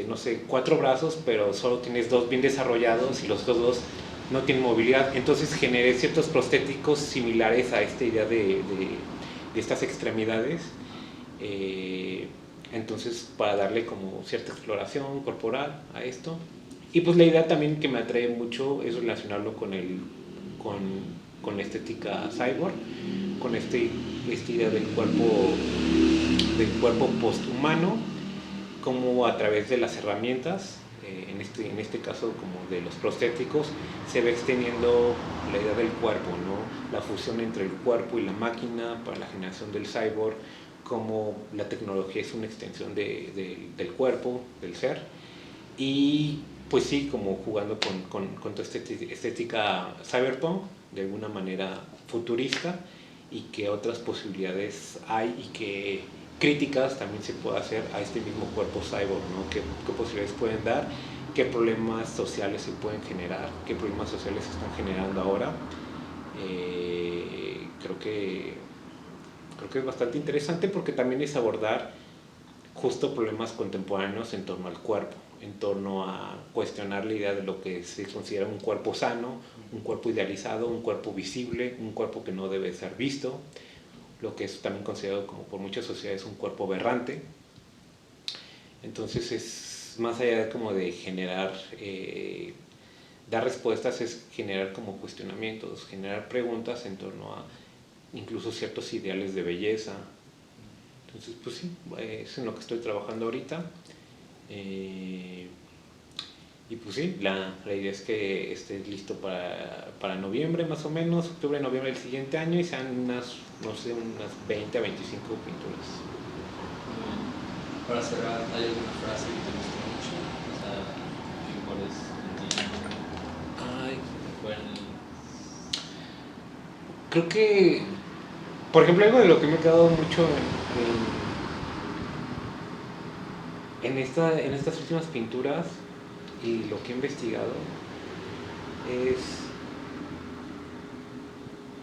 no sé, 4 brazos, pero solo tienes 2 bien desarrollados y los otros 2 no tienen movilidad. Entonces generé ciertos prostéticos similares a esta idea de estas extremidades. Entonces para darle como cierta exploración corporal a esto. Y pues la idea también que me atrae mucho es relacionarlo con la estética cyborg, con esta idea del cuerpo posthumano, como a través de las herramientas, en este caso como de los prostéticos, se va extendiendo la idea del cuerpo, ¿no? La fusión entre el cuerpo y la máquina para la generación del cyborg, como la tecnología es una extensión del cuerpo, del ser, y pues sí, como jugando con tu estética cyberpunk, de alguna manera futurista, y que otras posibilidades hay y que críticas también se puede hacer a este mismo cuerpo cyborg, ¿no? ¿Qué posibilidades pueden dar? ¿Qué problemas sociales se pueden generar? ¿Qué problemas sociales se están generando ahora? Creo que es bastante interesante porque también es abordar justo problemas contemporáneos en torno al cuerpo, en torno a cuestionar la idea de lo que se considera un cuerpo sano, un cuerpo idealizado, un cuerpo visible, un cuerpo que no debe ser visto, lo que es también considerado como por muchas sociedades un cuerpo aberrante. Entonces es más allá como de generar, dar respuestas, es generar como cuestionamientos, generar preguntas en torno a incluso ciertos ideales de belleza. Entonces pues sí, es en lo que estoy trabajando ahorita. Y pues sí, la idea es que esté listo para noviembre más o menos, octubre, noviembre del siguiente año, y sean unas 20 a 25 pinturas. Para cerrar, ¿hay alguna frase que te guste mucho? O sea, que recuerdes en ti. Creo que, por ejemplo, algo de lo que me ha quedado mucho en estas últimas pinturas y lo que he investigado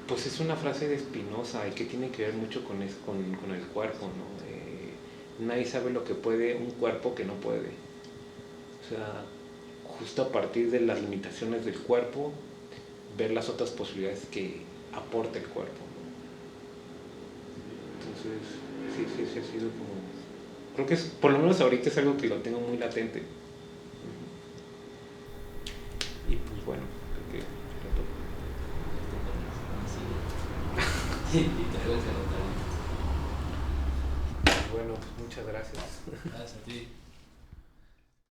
pues es una frase de Spinoza y que tiene que ver mucho con el cuerpo, ¿no? Nadie sabe lo que puede un cuerpo que no puede. O sea, justo a partir de las limitaciones del cuerpo, ver las otras posibilidades que aporta el cuerpo, ¿no? Entonces, sí ha sido como... Creo que por lo menos ahorita es algo que lo tengo muy latente. Y pues bueno, creo que era todo. Y te tengo que anotar. Bueno, muchas gracias. Gracias a ti.